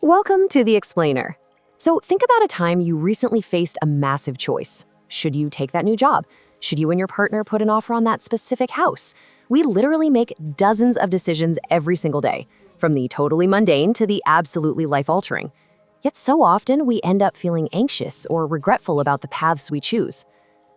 Welcome to The Explainer. So think about a time you recently faced a massive choice. Should you take that new job? Should you and your partner put an offer on that specific house? We literally make dozens of decisions every single day, from the totally mundane to the absolutely life-altering. Yet so often we end up feeling anxious or regretful about the paths we choose.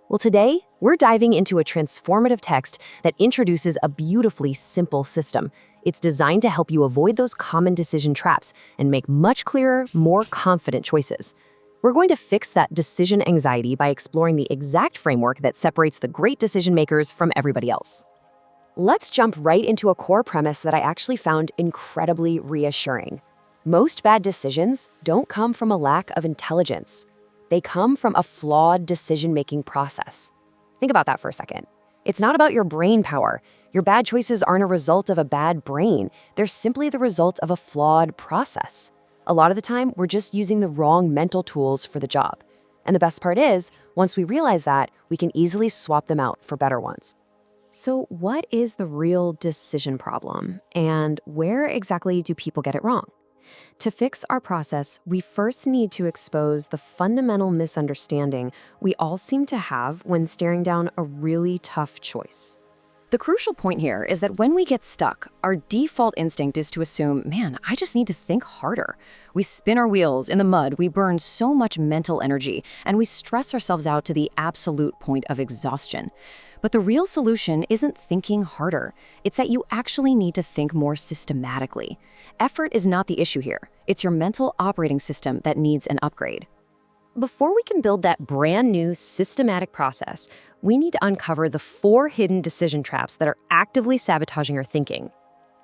Well, today, we're diving into a transformative text that introduces a beautifully simple system. It's designed to help you avoid those common decision traps and make much clearer, more confident choices. We're going to fix that decision anxiety by exploring the exact framework that separates the great decision makers from everybody else. Let's jump right into a core premise that I actually found incredibly reassuring. Most bad decisions don't come from a lack of intelligence. They come from a flawed decision-making process. Think about that for a second. It's not about your brain power. Your bad choices aren't a result of a bad brain. They're simply the result of a flawed process. A lot of the time, we're just using the wrong mental tools for the job. And the best part is, once we realize that, we can easily swap them out for better ones. So what is the real decision problem? And where exactly do people get it wrong? To fix our process, we first need to expose the fundamental misunderstanding we all seem to have when staring down a really tough choice. The crucial point here is that when we get stuck, our default instinct is to assume, man, I just need to think harder. We spin our wheels in the mud, we burn so much mental energy, and we stress ourselves out to the absolute point of exhaustion. But the real solution isn't thinking harder. It's that you actually need to think more systematically. Effort is not the issue here. It's your mental operating system that needs an upgrade. Before we can build that brand new systematic process, we need to uncover the 4 hidden decision traps that are actively sabotaging our thinking.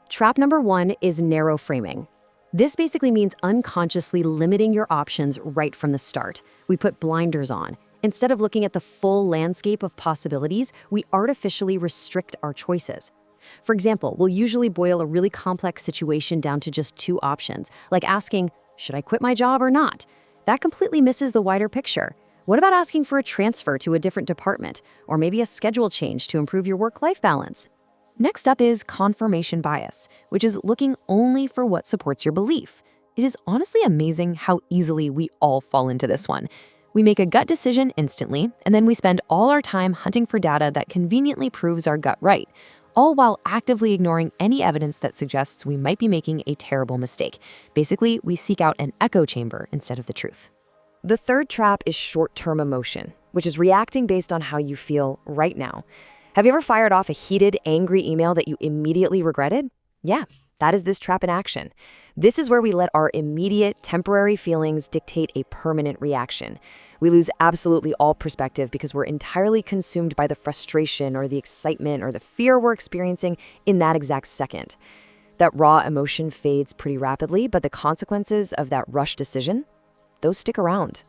Trap number 1 is narrow framing. This basically means unconsciously limiting your options right from the start. We put blinders on. Instead of looking at the full landscape of possibilities, we artificially restrict our choices. For example, we'll usually boil a really complex situation down to just 2 options, like asking, should I quit my job or not? That completely misses the wider picture. What about asking for a transfer to a different department, or maybe a schedule change to improve your work-life balance? Next up is confirmation bias, which is looking only for what supports your belief. It is honestly amazing how easily we all fall into this one. We make a gut decision instantly, and then we spend all our time hunting for data that conveniently proves our gut right, all while actively ignoring any evidence that suggests we might be making a terrible mistake. Basically, we seek out an echo chamber instead of the truth. The third trap is short-term emotion, which is reacting based on how you feel right now. Have you ever fired off a heated, angry email that you immediately regretted? Yeah, that is this trap in action. This is where we let our immediate, temporary feelings dictate a permanent reaction. We lose absolutely all perspective because we're entirely consumed by the frustration or the excitement or the fear we're experiencing in that exact second. That raw emotion fades pretty rapidly, but the consequences of that rush decision, those stick around.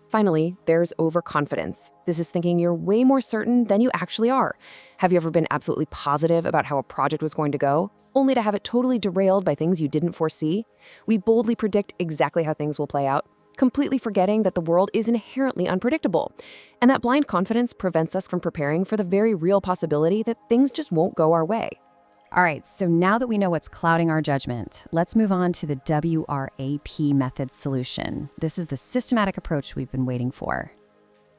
Finally, there's overconfidence. This is thinking you're way more certain than you actually are. Have you ever been absolutely positive about how a project was going to go, only to have it totally derailed by things you didn't foresee? We boldly predict exactly how things will play out, completely forgetting that the world is inherently unpredictable. And that blind confidence prevents us from preparing for the very real possibility that things just won't go our way. All right, so now that we know what's clouding our judgment, let's move on to the WRAP method solution. This is the systematic approach we've been waiting for.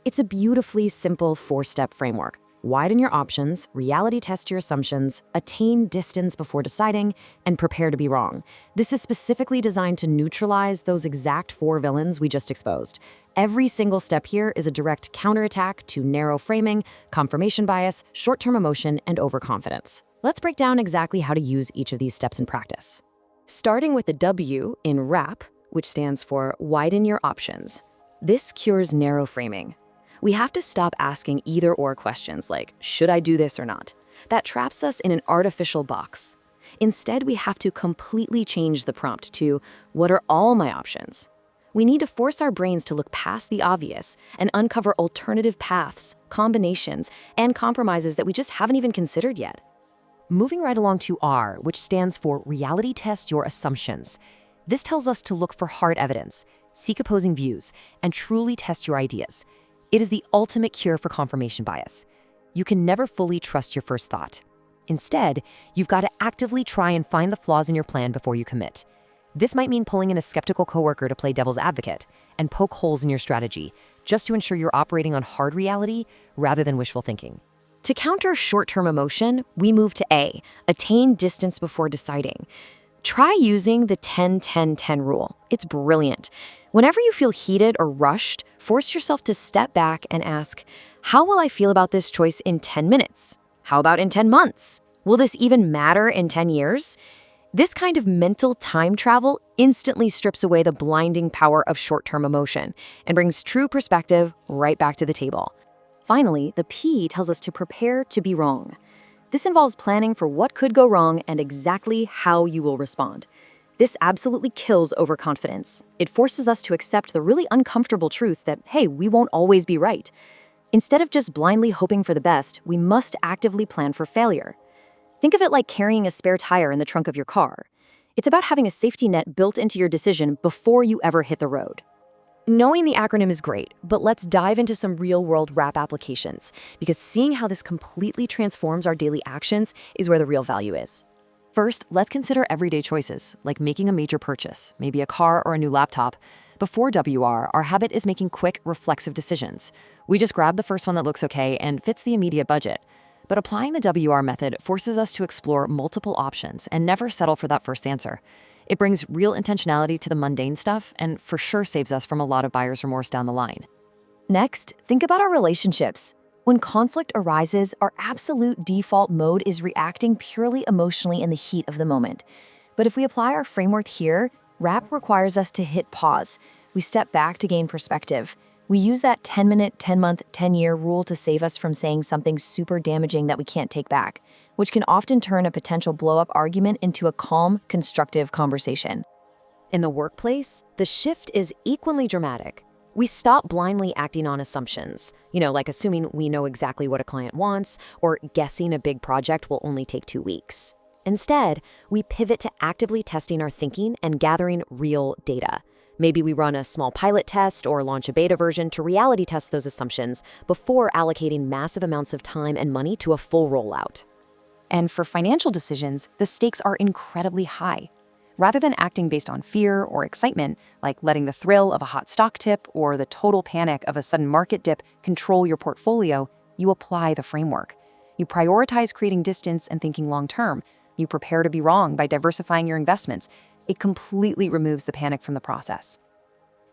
It's a beautifully simple 4-step framework. Widen your options, reality test your assumptions, attain distance before deciding, and prepare to be wrong. This is specifically designed to neutralize those exact 4 villains we just exposed. Every single step here is a direct counterattack to narrow framing, confirmation bias, short-term emotion, and overconfidence. Let's break down exactly how to use each of these steps in practice. Starting with the W in WRAP, which stands for widen your options. This cures narrow framing. We have to stop asking either-or questions like, should I do this or not? That traps us in an artificial box. Instead, we have to completely change the prompt to, what are all my options? We need to force our brains to look past the obvious and uncover alternative paths, combinations, and compromises that we just haven't even considered yet. Moving right along to R, which stands for reality test your assumptions. This tells us to look for hard evidence, seek opposing views, and truly test your ideas. It is the ultimate cure for confirmation bias. You can never fully trust your first thought. Instead, you've got to actively try and find the flaws in your plan before you commit. This might mean pulling in a skeptical coworker to play devil's advocate and poke holes in your strategy, just to ensure you're operating on hard reality rather than wishful thinking. To counter short-term emotion, we move to A, attain distance before deciding. Try using the 10-10-10 rule. It's brilliant. Whenever you feel heated or rushed, force yourself to step back and ask, how will I feel about this choice in 10 minutes? How about in 10 months? Will this even matter in 10 years? This kind of mental time travel instantly strips away the blinding power of short-term emotion and brings true perspective right back to the table. Finally, the P tells us to prepare to be wrong. This involves planning for what could go wrong and exactly how you will respond. This absolutely kills overconfidence. It forces us to accept the really uncomfortable truth that, hey, we won't always be right. Instead of just blindly hoping for the best, we must actively plan for failure. Think of it like carrying a spare tire in the trunk of your car. It's about having a safety net built into your decision before you ever hit the road. Knowing the acronym is great, but let's dive into some real-world WRAP applications, because seeing how this completely transforms our daily actions is where the real value is. First, let's consider everyday choices, like making a major purchase, maybe a car or a new laptop. Before WR, our habit is making quick, reflexive decisions. We just grab the first one that looks okay and fits the immediate budget. But applying the WR method forces us to explore multiple options and never settle for that first answer. It brings real intentionality to the mundane stuff and for sure saves us from a lot of buyer's remorse down the line. Next, think about our relationships. When conflict arises, our absolute default mode is reacting purely emotionally in the heat of the moment. But if we apply our framework here, WRAP requires us to hit pause. We step back to gain perspective. We use that 10-minute, 10-month, 10-year rule to save us from saying something super damaging that we can't take back, which can often turn a potential blow-up argument into a calm, constructive conversation. In the workplace, the shift is equally dramatic. We stop blindly acting on assumptions, like assuming we know exactly what a client wants or guessing a big project will only take 2 weeks. Instead, we pivot to actively testing our thinking and gathering real data. Maybe we run a small pilot test or launch a beta version to reality test those assumptions before allocating massive amounts of time and money to a full rollout. And for financial decisions, the stakes are incredibly high. Rather than acting based on fear or excitement, like letting the thrill of a hot stock tip or the total panic of a sudden market dip control your portfolio, you apply the framework. You prioritize creating distance and thinking long-term. You prepare to be wrong by diversifying your investments. It completely removes the panic from the process.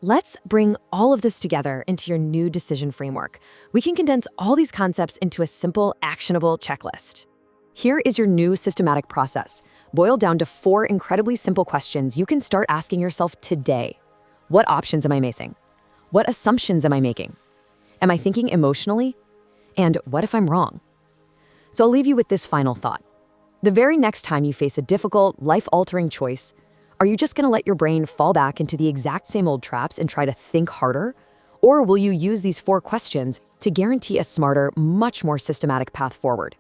Let's bring all of this together into your new decision framework. We can condense all these concepts into a simple, actionable checklist. Here is your new systematic process, boiled down to 4 incredibly simple questions you can start asking yourself today. What options am I missing? What assumptions am I making? Am I thinking emotionally? And what if I'm wrong? So I'll leave you with this final thought. The very next time you face a difficult, life-altering choice, are you just going to let your brain fall back into the exact same old traps and try to think harder? Or will you use these 4 questions to guarantee a smarter, much more systematic path forward?